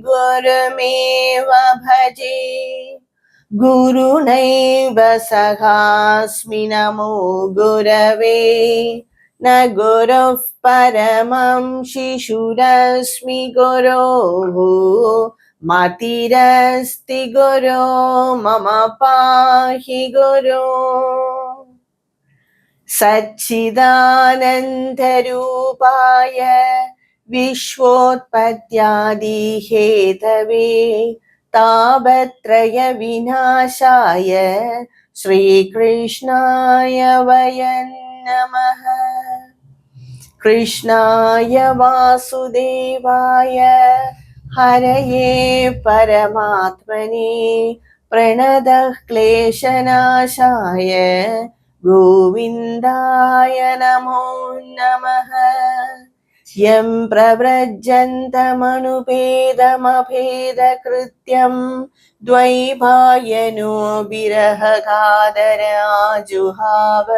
गुरुमेव भजे गुरुनैव सहास्मि नमो गुरवे न गुरुः परमं शिशुरस्मि गुरोः मतिरस्ति गुरो मम पाहि गुरो सच्चिदानन्दरूपाय विश्वोत्पत्त्यादिहेतवे तापत्रयविनाशाय श्रीकृष्णाय वयं नमः कृष्णाय वासुदेवाय हरये परमात्मने प्रणतः क्लेशनाशाय गोविन्दाय नमो नमः यं प्रव्रजन्तमनुपेदमभेदकृत्यं द्वैपायनो विरहकादराजुहाव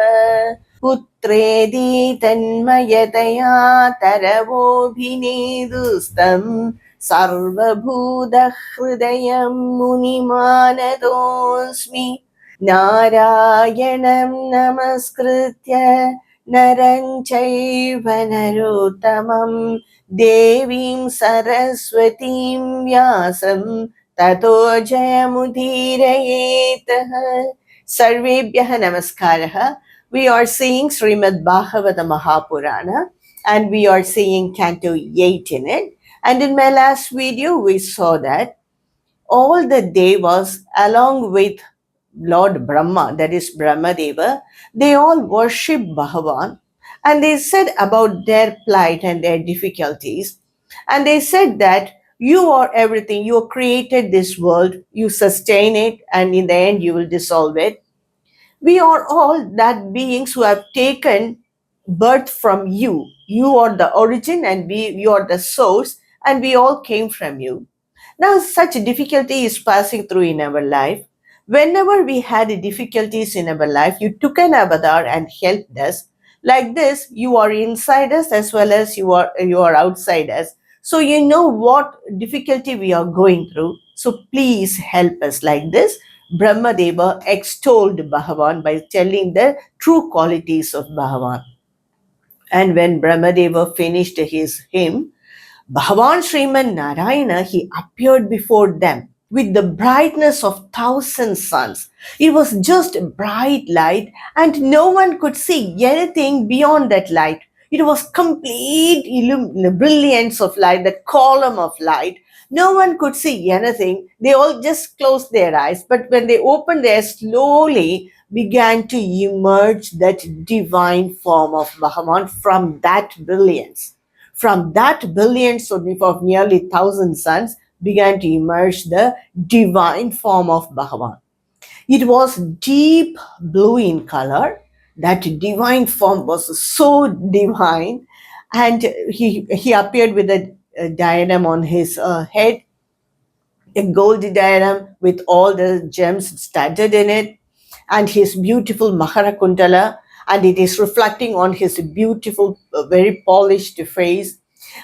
पुत्रेति तन्मयतया तरवोऽभिनेदुस्तं सर्वभूतहृदयं मुनिमानतोऽस्मि नारायणं नमस्कृत्य नरं चैव नरोत्तमं देवीं सरस्वतीं व्यासं ततो जयमुदीरयेत् सर्वेभ्यः नमस्कारः. We are seeing Srimad Bhagavada Mahapurana and we are seeing Canto 8 in it. And in my last video, we saw that all the Devas along with Lord Brahma, that is Brahmadeva, they all worship Bhagavan and they said about their plight and their difficulties. And they said that you are everything, you created this world, you sustain it, and in the end you will dissolve it. We are all that beings who have taken birth from you. You are the origin and you are the source, and we all came from you. Now, such difficulty is passing through in our life. Whenever we had difficulties in our life, you took an avatar and helped us. Like this, you are inside us as well as you are outside us. So you know what difficulty we are going through. So please help us like this. Brahmadeva extolled Bhagavan by telling the true qualities of Bhagavan. And when Brahmadeva finished his hymn, Bhagavan Sriman Narayana, he appeared before them with the brightness of 1,000 suns. It was just bright light and no one could see anything beyond that light. It was complete brilliance of light, that column of light. No one could see anything. They all just closed their eyes. But when they opened their eyes, slowly began to emerge that divine form of Bhagavan from that brilliance. From that brilliance of nearly 1,000 suns began to emerge the divine form of Bhagavan. It was deep blue in color. That divine form was so divine, and he appeared with a diadem on his head, a gold diadem with all the gems studded in it, and his beautiful Mahara Kundala, and it is reflecting on his beautiful, very polished face,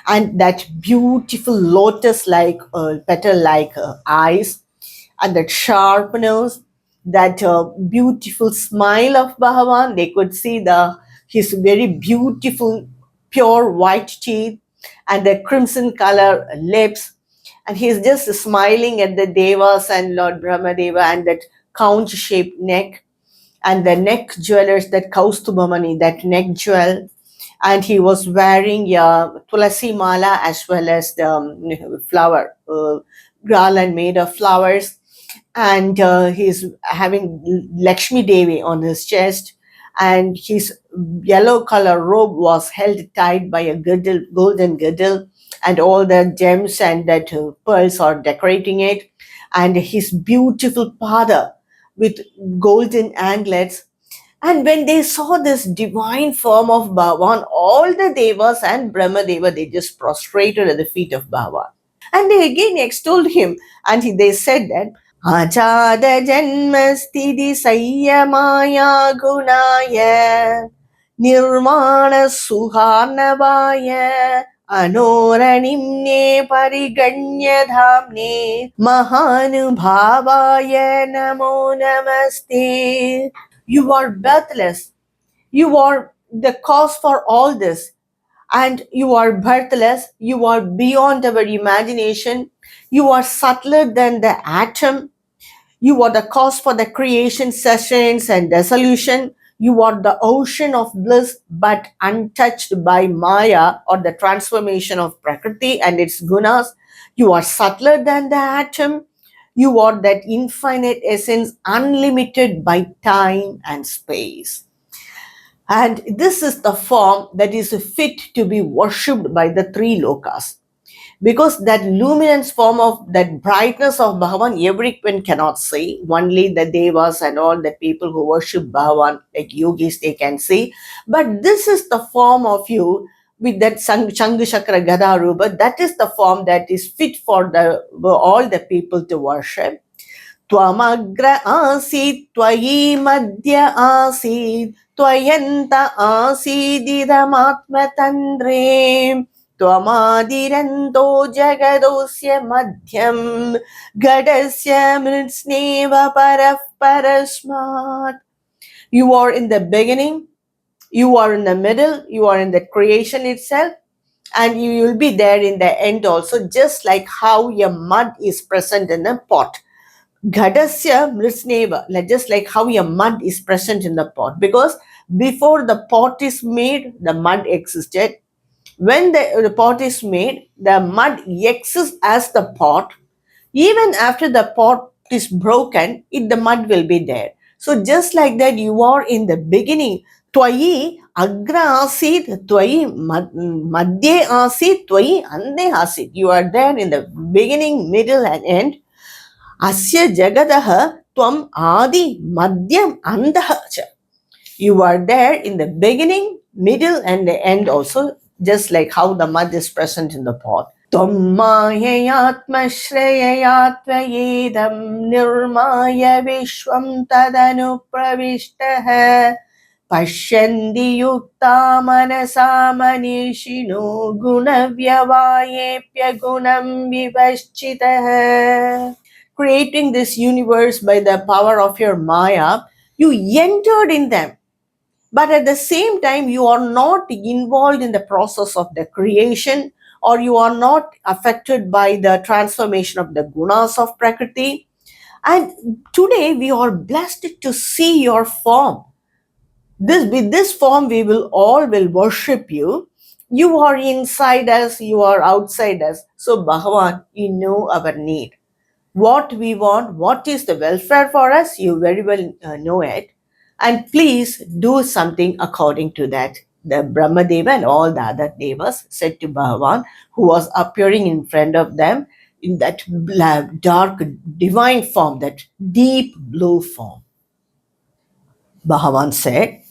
and that beautiful lotus-like, petal-like eyes, and that sharp nose, that beautiful smile of Bhagavan. They could see his very beautiful, pure white teeth, and the crimson color lips, and he's just smiling at the Devas and Lord Brahmadeva, and that conch-shaped neck, and the neck jewelers, that Kaustubhamani, that neck jewel, and he was wearing tulasi mala as well as the flower garland made of flowers, and he's having Lakshmi Devi on his chest, and his yellow color robe was held tight by a girdle, golden girdle, and all the gems and that pearls are decorating it, and his beautiful pada with golden anklets. And when they saw this divine form of Bhagavan, all the Devas and Brahmadeva, they just prostrated at the feet of Bhagavan. And they again extolled him, and they said that Achada Janmastidi Sayyamaya Gunaya Nirmana Suharnavaya अनोरणिम्ने परिगण्यधाम्ने महानुभावाय नमो नमस्ते. You are birthless. You are the cause for all this. And you are birthless. You are beyond our imagination. You are subtler than the atom. You are the cause for the creation, sustenance, and dissolution. You are the ocean of bliss, but untouched by Maya or the transformation of Prakriti and its gunas. You are subtler than the atom. You are that infinite essence, unlimited by time and space. And this is the form that is fit to be worshipped by the three lokas. Because that luminance form of that brightness of Bhagavan, everyone cannot see. Only the Devas and all the people who worship Bhagavan, like yogis, they can see. But this is the form of you with that Shangha Chakra Gada Rupa. That is the form that is fit for all the people to worship. त्वमग्र आसीत् त्वयि मध्य आसीत् त्वयन्त आसीदिदमात्मतन्द्रे त्वमादिरन्तो जगदोऽस्य मध्यम् घटस्य मृत्स्नेव परः परस्मात्. You are in the beginning, you are in the middle, you are in the creation itself, and you will be there in the end also, just like how a mud is present in a pot. Ghadasya mritsneva, like just like how a mud is present in the pot. Because before the pot is made, the mud existed. When the pot is made, the mud exists as the pot. Even after the pot is broken, the mud will be there. So just like that, you are in the beginning. Twayi agra asid, twayi madhye asid, twayi ande asid. You are there in the beginning, middle, and end. Asya jagadaha tvam adi madhyam andaha cha. You are there in the beginning, middle, and the end also, just like how the mud is present in the pot. Tvam mayayatma shreyayatva nirmaya vishwam tadanu pravishtaha pashyanti yukta manasa manishino gunavyavayepya gunam vivaschitaha. Creating this universe by the power of your Maya, you entered in them. But at the same time, you are not involved in the process of the creation, or you are not affected by the transformation of the gunas of Prakriti. And today we are blessed to see your form. With this form, we will all will worship you. You are inside us, you are outside us. So Bhagavan, you know our need. What we want, what is the welfare for us, you very well know it. And please do something according to that. The Brahmadeva and all the other devas said to Bhagavan, who was appearing in front of them in that dark divine form, that deep blue form. Bhagavan said,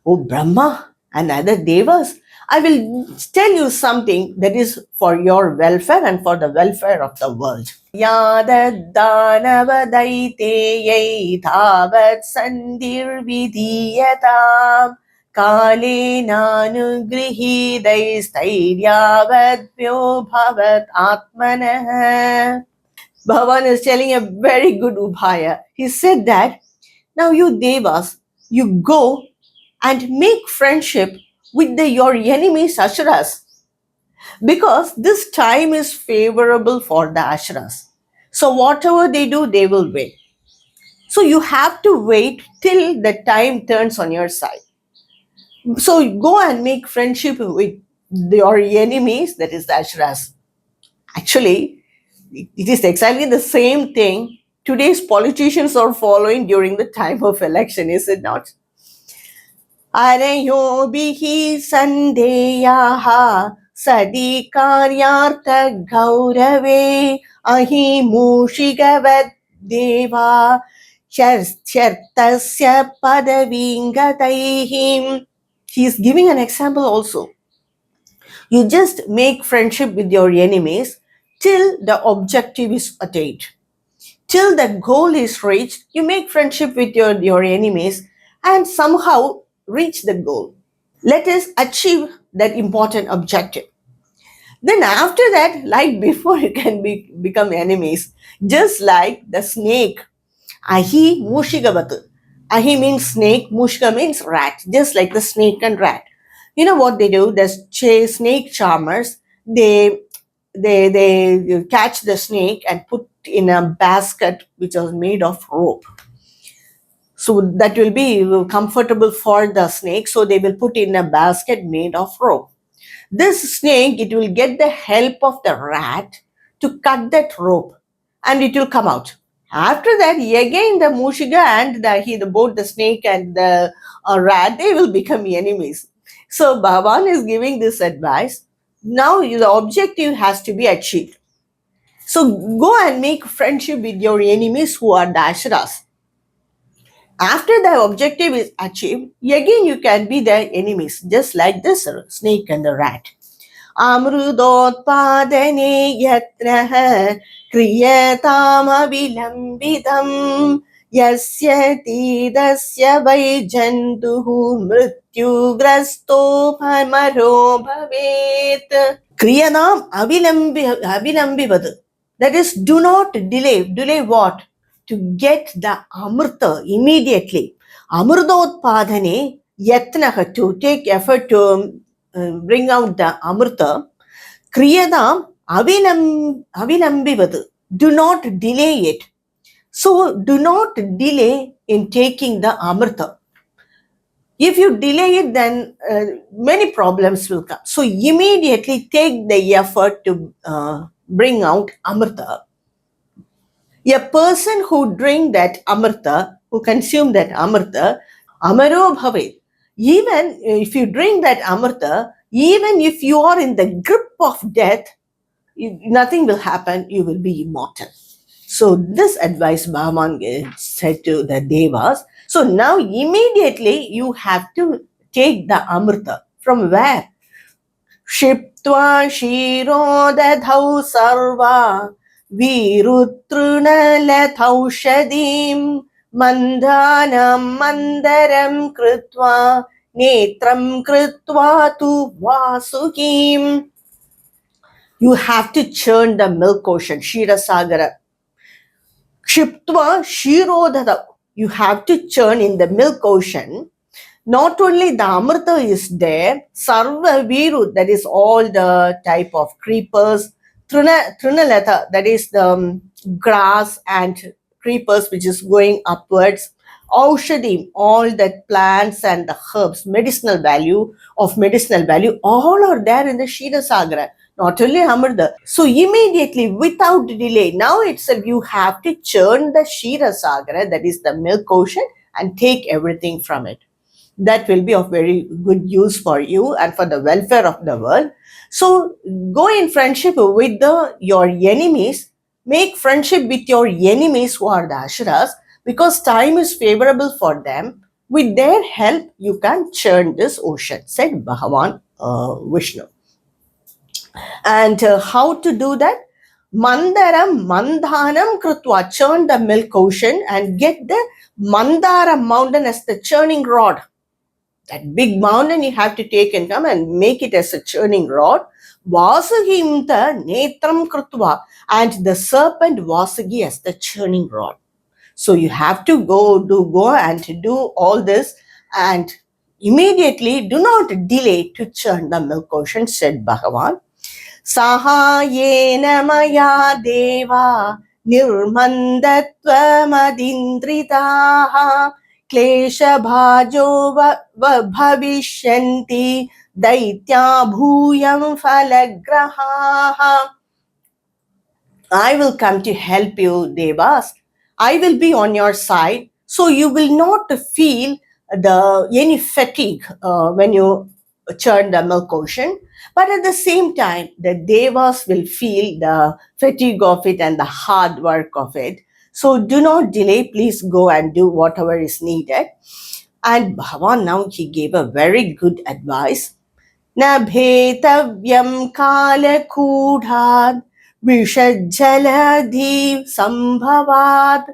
"O Brahma and other devas, I will tell you something that is for your welfare and for the welfare of the world. Yadadanavadaiteyai dhavat sandirvidhiyatam kalenanugrihidaistairyavadvyo bhavat atmanah." Bhavan is telling a very good ubhaya. He said that, now you devas, you go and make friendship with your enemies Asuras, because this time is favorable for the Asuras. So whatever they do, they will win. So you have to wait till the time turns on your side. So go and make friendship with your enemies, that is the Asuras. Actually, it is exactly the same thing today's politicians are following during the time of election, is it not? Arayo bihi sandeyaha sadi karyartha gaurave ahi mushigavat deva shartasya padavingatayhim. He is giving an example also. You just make friendship with your enemies till the objective is attained. Till the goal is reached, you make friendship with your enemies and somehow reach the goal. Let us achieve that important objective. Then after that, like before, you can become enemies. Just like the snake. Ahi mushigavatu. Ahi means snake, mushka means rat. Just like the snake and rat. You know what they do? The snake charmers, they catch the snake and put in a basket which was made of rope. So that will be comfortable for the snake. So they will put in a basket made of rope. This snake, it will get the help of the rat to cut that rope and it will come out. After that, again the Mushiga and both the snake and the rat, they will become enemies. So Bhagavan is giving this advice. Now the objective has to be achieved. So go and make friendship with your enemies who are the Asuras. After the objective is achieved, again you can be their enemies, just like this snake and the rat. Amrutotpadane yatra kriyatamavilambitam yasya tidasya vaijantuhu mrityu pamaro bhavet. Kriyanam avilambivad. That is, do not delay. Delay what? To get the Amrita immediately. Amrutotpadane yatnaha, to take effort to bring out the Amrita. Kriyadam avilambivad. Do not delay it. So do not delay in taking the Amrita. If you delay it, then many problems will come. So immediately take the effort to bring out Amrita. A person who drink that Amrita, who consume that Amrita, Amaro Bhavet. Even if you drink that Amrita, even if you are in the grip of death, nothing will happen, you will be immortal. So this advice Bhagavan said to the Devas. So now immediately you have to take the Amrita. From where? Shiptva shirodadhau sarva virutrunalathaushadim mandhanam mandaram krutva netram krutva tu vasukim. You have to churn the milk ocean, kshera sagara. Kshiptva shirodhata. You have to churn in the milk ocean. Not only the Amrita is there, Sarva Viru, that is all the type of creepers, Trunalata, that is the grass and creepers which is going upwards, Aushadim, all the plants and the herbs, medicinal value, all are there in the Kshira Sagara. Not only Amrita. So immediately, without delay, now itself you have to churn the Kshira Sagara, that is the milk ocean, and take everything from it. That will be of very good use for you and for the welfare of the world. So go in friendship with your enemies. Make friendship with your enemies who are the Asuras, because time is favorable for them. With their help, you can churn this ocean, said Bhagavan Vishnu. And how to do that? Mandhanam krutva, churn the milk ocean and get the Mandara mountain as the churning rod. That big mountain you have to take and come and make it as a churning rod. Vasagimta netram krutva, and the serpent Vasagi as the churning rod. So you have to go and do all this, and immediately do not delay to churn the milk ocean, said Bhagavan. Sahayena maya deva nirmandatvamadindritaha klesha bhajo bhavishyanti daitya bhuyam falagraha. I will come to help you, Devas. I will be on your side, so you will not feel any fatigue when you churn the milk ocean. But at the same time, the Devas will feel the fatigue of it and the hard work of it. So do not delay. Please go and do whatever is needed. And Bhagavan now he gave a very good advice. Na bhetavyam kala kudhad vishajjaladhi sambhavad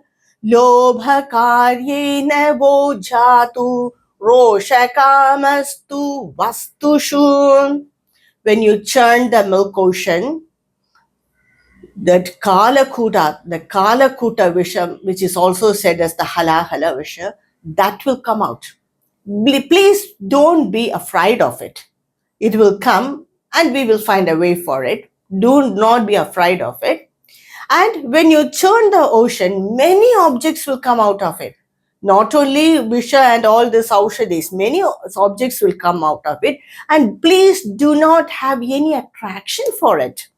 lobha karyena vojhatu roshakamastu vastushu. when you churn the milk ocean, that the Kalakuta Visham, which is also said as the Halahala Visha, that will come out. Please don't be afraid of it. It will come and we will find a way for it. Do not be afraid of it. And when you churn the ocean, many objects will come out of it. Not only Visha and all this Aushadis, many objects will come out of it. And please do not have any attraction for it.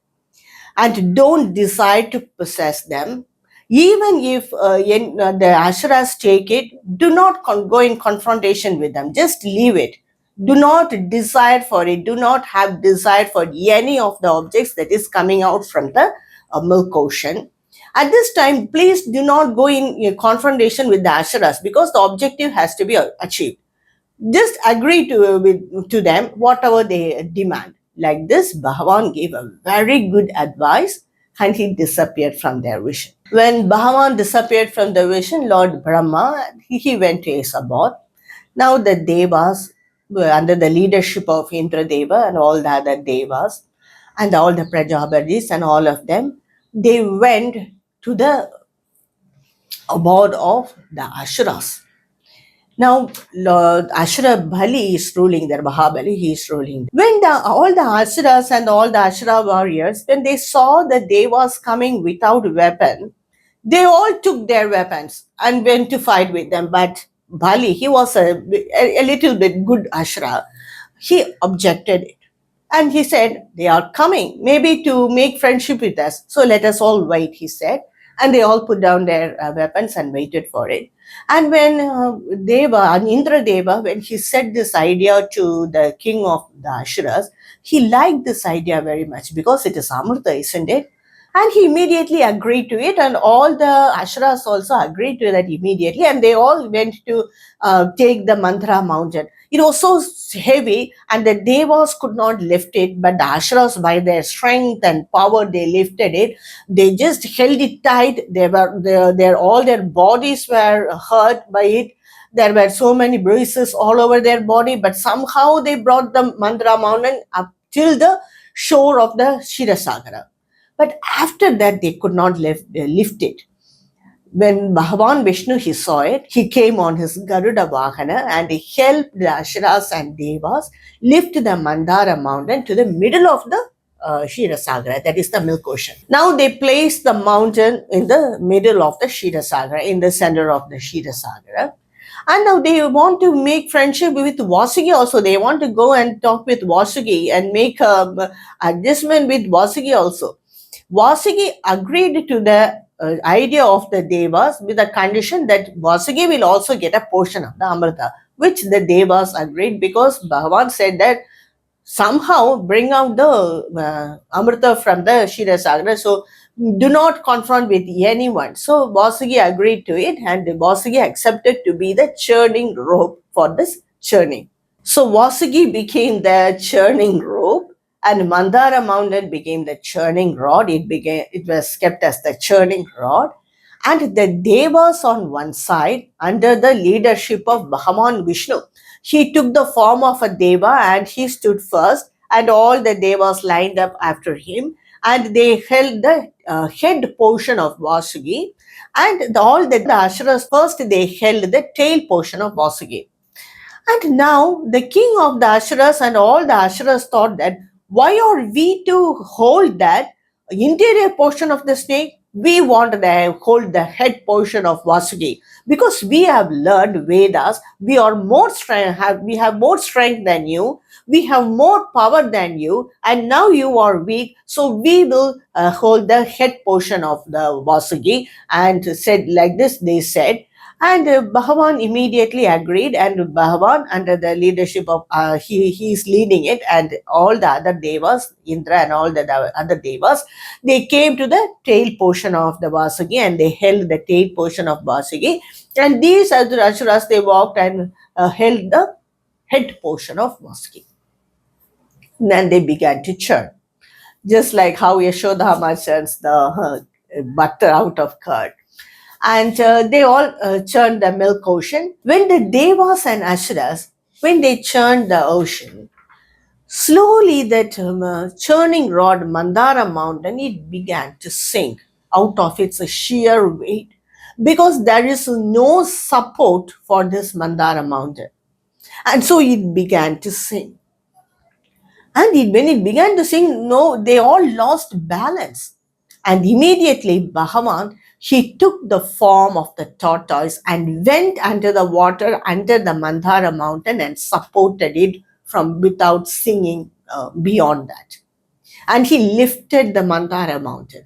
And don't decide to possess them. Even if the Asuras take it, do not go in confrontation with them. Just leave it. Do not desire for it. Do not have desire for any of the objects that is coming out from the milk ocean. At this time, please do not go in confrontation with the Asuras because the objective has to be achieved. Just agree to them whatever they demand. Like this, Bhagavan gave a very good advice and he disappeared from their vision. When Bhagavan disappeared from the vision, Lord Brahma, he went to Isabod. Now the Devas, under the leadership of Indradeva and all the other Devas, and all the Prajapatis and all of them, they went to the abode of the Asuras. Now, Lord Ashura Bali is ruling there, Mahabali, he is ruling there. When all the Asuras and all the Ashura warriors, when they saw the Devas coming without weapon, they all took their weapons and went to fight with them. But Bali, he was a little bit good Ashura. He objected it. And he said, they are coming, maybe to make friendship with us. So let us all wait, he said. And they all put down their weapons and waited for it. And when Indra Deva, when he said this idea to the king of the Asuras, he liked this idea very much because it is Amrita, isn't it? And he immediately agreed to it, and all the Asuras also agreed to that immediately, and they all went to take the Mantra mountain. It was so heavy, and the Devas could not lift it, but the Asuras, by their strength and power, they lifted it. They just held it tight. All their bodies were hurt by it. There were so many bruises all over their body, but somehow they brought the Mantra mountain up till the shore of the Sagara. But after that, they could not lift it. When Bhagavan Vishnu, he saw it, he came on his Garuda Vahana and he helped the Asuras and Devas lift the Mandara mountain to the middle of the Sagara, that is the milk ocean. Now they placed the mountain in the middle of the Sagara, in the center of the Sagara. And now they want to make friendship with Vasuki also. They want to go and talk with Vasuki and make adjustment with Vasuki also. Vasuki agreed to the idea of the Devas with the condition that Vasuki will also get a portion of the Amrita, which the Devas agreed because Bhagavan said that somehow bring out the Amrita from the Sagara. So do not confront with anyone. So Vasuki agreed to it, and Vasuki accepted to be the churning rope for this churning. So Vasuki became the churning rope, and Mandara mountain became the churning rod. It was kept as the churning rod. And the Devas on one side, under the leadership of Bhagavan Vishnu, he took the form of a Deva and he stood first, and all the Devas lined up after him, and they held the head portion of Vasuki, and all the Asuras first they held the tail portion of Vasuki. And now the king of the Asuras and all the Asuras thought that why are we to hold that interior portion of the snake? We want to hold the head portion of Vasuki because we have learned Vedas. We are more strength. We have more strength than you. We have more power than you, and now you are weak. So we will hold the head portion of the Vasuki. And said like this. They said. And Bhagavan immediately agreed, and Bhagavan, under the leadership of, he is leading it, and all the other Devas, Indra and all the other Devas, they came to the tail portion of the Vasuki and they held the tail portion of Vasuki. And these other Asuras, they walked and held the head portion of Vasuki. Then they began to churn. Just like how Yashodhama churns the butter out of curd. And they all churned the milk ocean. When the Devas and Asuras, when they churned the ocean, Slowly, that churning rod, Mandara mountain, it began to sink out of its sheer weight because there is no support for this Mandara mountain. And so it began to sink. And when it began to sink, no, they all lost balance. And immediately, Bhagavan, he took the form of the tortoise and went under the water under the Mandara mountain and supported it from without singing beyond that. And he lifted the Mandara mountain.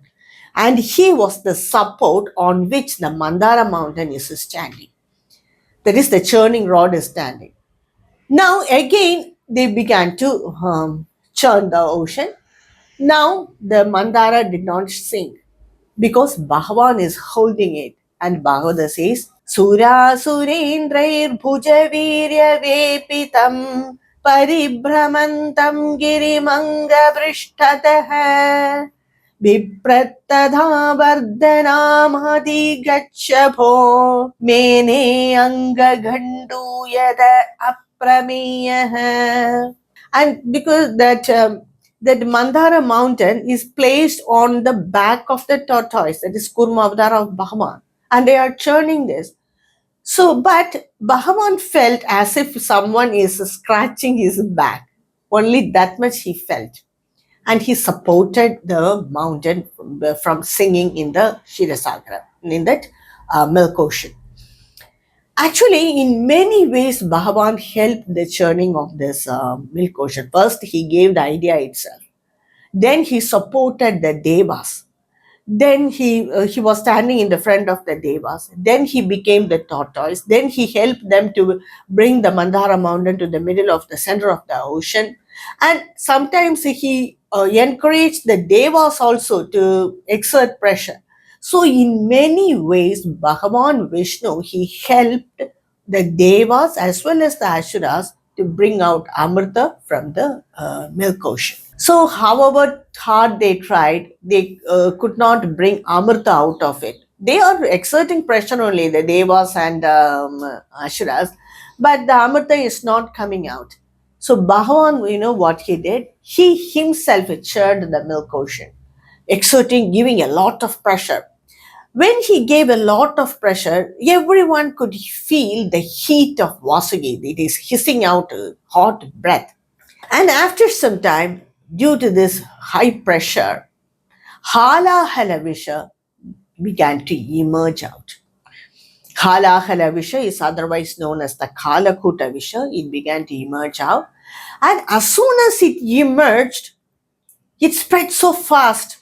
And he was the support on which the Mandara mountain is standing. That is, the churning rod is standing. Now again, they began to churn the ocean. Now the Mandara did not sink because Bhagavan is holding it. And Bhagavada says, Sura Surendrair Bhuja Virya Vepitam Paribhramantam Girimanga Vrishtatah Viprattadha Vardhanamadi Gachabho Mene Anga Ghandu Yada Aprameyah. And because that Mandara mountain is placed on the back of the tortoise, that is Kurma Avtara of Bhagavan, and they are churning this. So, but Bhagavan felt as if someone is scratching his back. Only that much he felt. And he supported the mountain from singing in the Sagara, in that milk ocean. Actually, in many ways, Bhagavan helped the churning of this milk ocean. First, he gave the idea itself. Then he supported the Devas. Then he was standing in the front of the Devas. Then he became the tortoise. Then he helped them to bring the Mandara mountain to the middle of the center of the ocean. And sometimes he encouraged the Devas also to exert pressure. So in many ways, Bhagavan Vishnu, he helped the Devas as well as the Asuras to bring out Amrita from the milk ocean. So however hard they tried, they could not bring Amrita out of it. They are exerting pressure only, the Devas and Asuras, but the Amrita is not coming out. So Bhagavan, you know what he did? He himself churned the milk ocean, exerting, giving a lot of pressure. When he gave a lot of pressure, everyone could feel the heat of Vasuki. It is hissing out a hot breath. And after some time, due to this high pressure, Halahala Visha began to emerge out. Halahala Visha is otherwise known as the Kalakuta Visha. It began to emerge out. And as soon as it emerged, it spread so fast.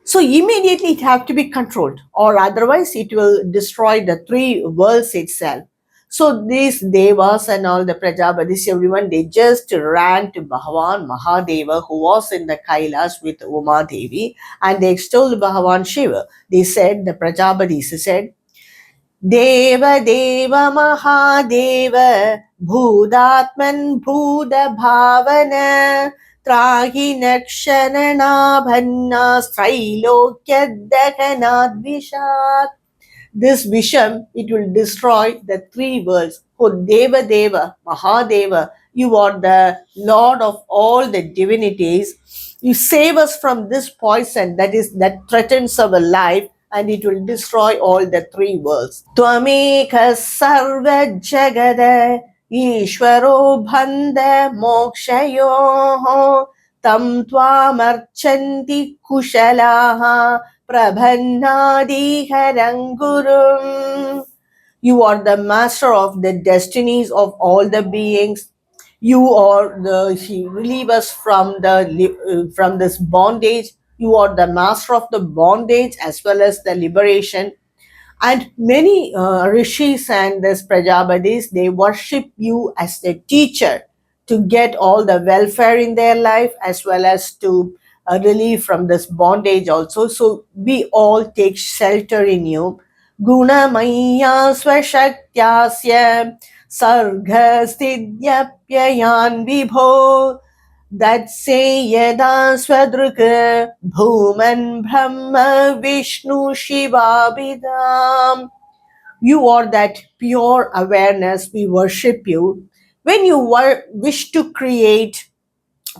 So immediately it had to be controlled, or otherwise it will destroy the three worlds itself. So these Devas and all the Prajapati's, everyone, they just ran to Bhagavan Mahadeva, who was in the Kailas with Uma Devi, and they extolled Bhagavan Shiva. They said, the Prajapati's said, Deva Deva Mahadeva Bhudatman Bhuda Bhavana Trahi Nakshanana Bhanna Strailokya Dahanadvishat. This Visham, it will destroy the three worlds. Oh Deva Deva, Mahadeva, you are the Lord of all the divinities. You save us from this poison that threatens our life, and it will destroy all the three worlds. Tvameka sarva jagada Ishvaro bhanda mokshayo tam tvamarchanti kushalaha prabhannadi harangurum. You are the master of the destinies of all the beings. You are he relieve us from from this bondage. You are the master of the bondage as well as the liberation. And many rishis and this Prajapatis, they worship you as the teacher to get all the welfare in their life as well as to relieve from this bondage also. So we all take shelter in you. Guna Maya Swashakyasya Sarga Sthidyapyayan Vibho that say yada swadruka bhuman brahma vishnu shiva vidam. You are that pure awareness. We worship you. When you wish to create,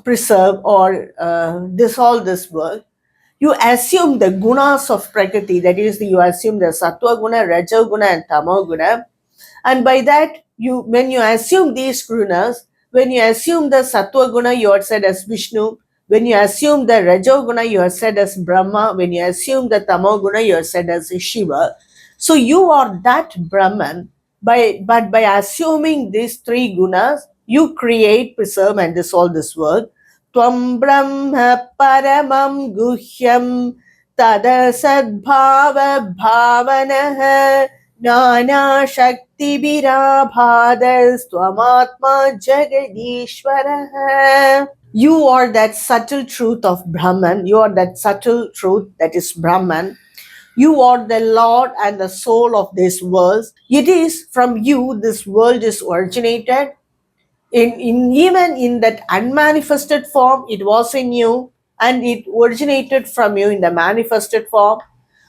preserve or dissolve this world, you assume the gunas of Prakriti, that is, you assume the Sattva guna, Raja guna, and Tamo guna. And by that, when you assume these gunas, when you assume the Sattva guna, you are said as Vishnu. When you assume the Rajo guna, you are said as Brahma. When you assume the Tamo guna, you are said as Shiva. So you are that Brahman. But by assuming these three gunas, you create, preserve, and dissolve this world. Tvam Brahma Paramam Guhyam Tada Sadbhava Bhavanah Nana Shakti Virabhadas Tvamatma Jagadishwara. You are that subtle truth of Brahman. You are that subtle truth that is Brahman. You are the Lord and the soul of this world. It is from you this world is originated. Even in that unmanifested form, it was in you and it originated from you in the manifested form.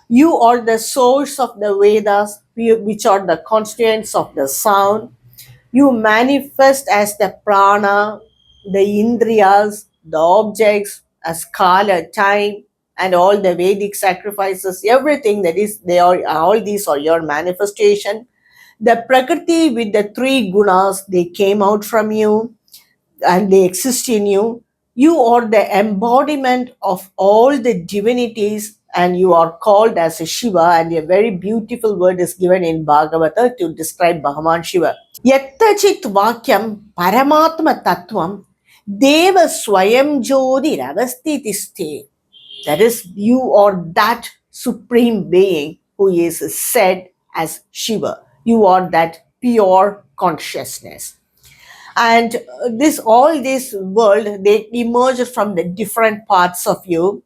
You are the source of the Vedas, which are the constituents of the sound. You manifest as the prana, the indriyas, the objects, as kala, time, and all the Vedic sacrifices, everything that is, they are all these are your manifestation. The Prakriti with the three gunas, they came out from you and they exist in you. You are the embodiment of all the divinities and you are called as a Shiva, and a very beautiful word is given in Bhagavata to describe Bhagavan Shiva. Yattachit Vakyam Paramatma Tattvam Deva Swayam Jodi Ravastitiste. That is, you are that supreme being who is said as Shiva. You are that pure consciousness. And this world, they emerge from the different parts of you.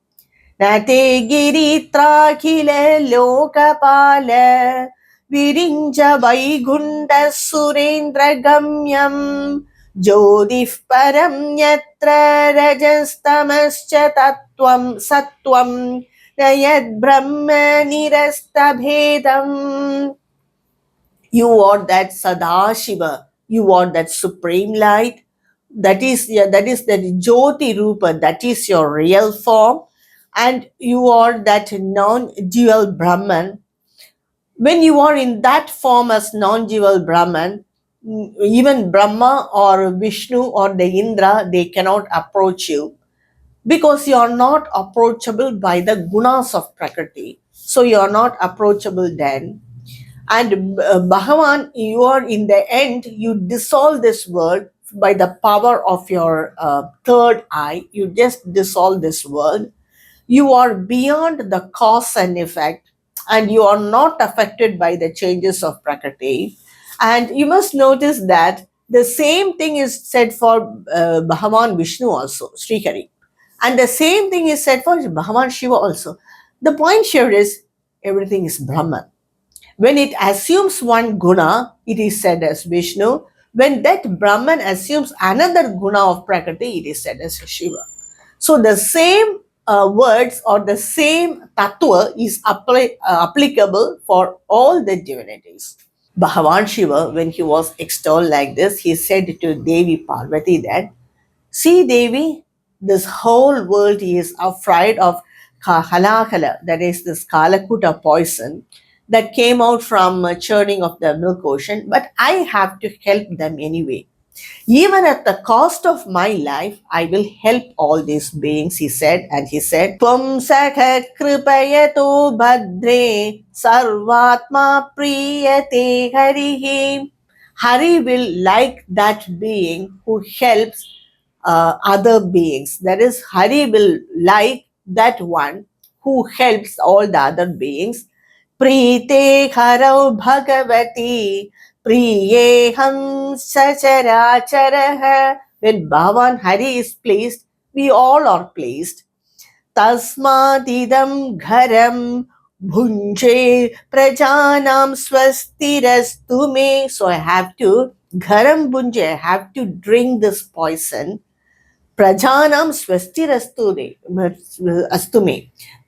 Nate Giritrakhila Lokapala Virinja Vaigunda Surendra Gamyam Jodif Param Yatra Rajastamascha Tattvam Sattvam Nayad Brahma Nirasta Bhedam. You are that Sadashiva. You are that supreme light. That is that Jyoti Rupa. That is your real form. And you are that non-dual Brahman. When you are in that form as non-dual Brahman, even Brahma or Vishnu or the Indra, they cannot approach you because you are not approachable by the gunas of Prakriti. So you are not approachable then. And Bhagavan, you are in the end, you dissolve this world by the power of your third eye. You just dissolve this world. You are beyond the cause and effect, and you are not affected by the changes of Prakriti. And you must notice that the same thing is said for Bhagavan Vishnu also, Sri Hari. And the same thing is said for Bhagavan Shiva also. The point here is everything is Brahman. When it assumes one guna, it is said as Vishnu. When that Brahman assumes another guna of Prakriti, it is said as Shiva. So the same words or the same tattva is applicable for all the divinities. Bhagavan Shiva, when he was extolled like this, he said to Devi Parvati that, see Devi, this whole world is afraid of halakala, that is this kalakuta poison that came out from churning of the milk ocean, but I have to help them anyway. Even at the cost of my life, I will help all these beings, he said. And he said, Tvam sakha kripayato bhadre sarvatma priyate harihi. Hari will like that being who helps other beings. That is, Hari will like that one who helps all the other beings. Prite harau bhagavati priyeham sacharachaраha. When Bhagavan Hari is pleased, we all are pleased. Tasmadidam gharam bhunje prajanam swastirastu me. So I have to gharam bhunje, I have to drink this poison. Prajanam swastirastu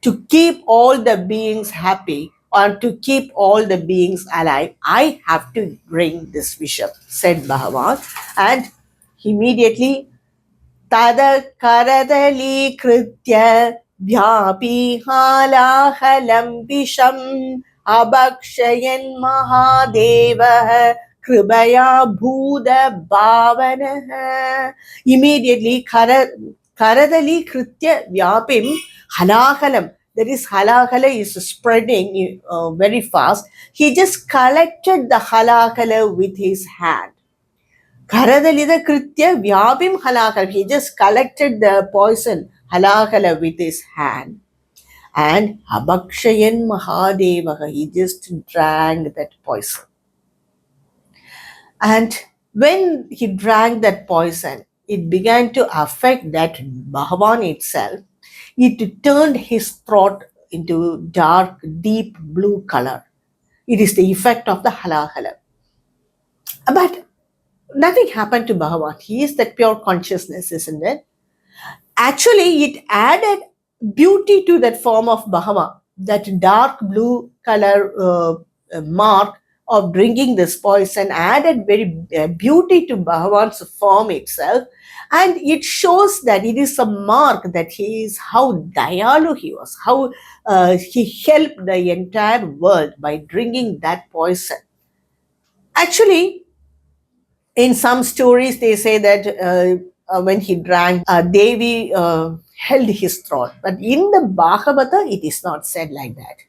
to keep all the beings happy or to keep all the beings alive, I have to drink this visham, said Bhagavan. And immediately Tada karadali kritya vyapi halahalam visham abhakshayan mahadeva kribaya bhuda bhavana. Immediately karadali kritya vyapim halahalam. That is, halahala is spreading very fast. He just collected the halahala with his hand. Karadalida Kritya Vyabim Halakala. He just collected the poison Halakala with his hand. And Abhakshayan Mahadeva, he just drank that poison. And when he drank that poison, it began to affect that Bhagavan itself. It turned his throat into dark, deep blue color. It is the effect of the Halakala. But nothing happened to Bhagavan. He is that pure consciousness, isn't it? Actually, it added beauty to that form of Bhagavan. That dark blue color mark of drinking this poison added very beauty to Bhagavan's form itself. And it shows that it is a mark that he is how dayalu he was, how he helped the entire world by drinking that poison. Actually, in some stories, they say that when he drank, Devi held his throat. But in the Bhagavata, it is not said like that.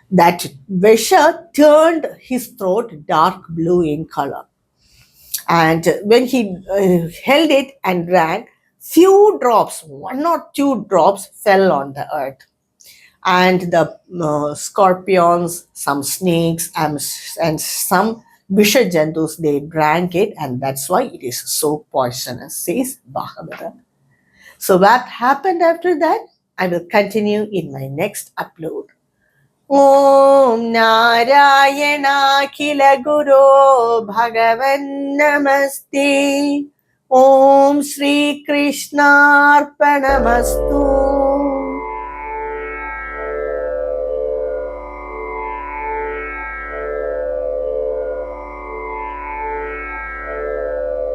That Vesha turned his throat dark blue in color. And when he held it and drank, few drops, 1 or 2 drops fell on the earth. And the scorpions, some snakes, and some Visha Jantus, they drank it, and that's why it is so poisonous, says Bhagavada. So what happened after that? I will continue in my next upload. Om Narayana Khila Guru Bhagavan Namaste. Om Shri Krishna Arpanamastu.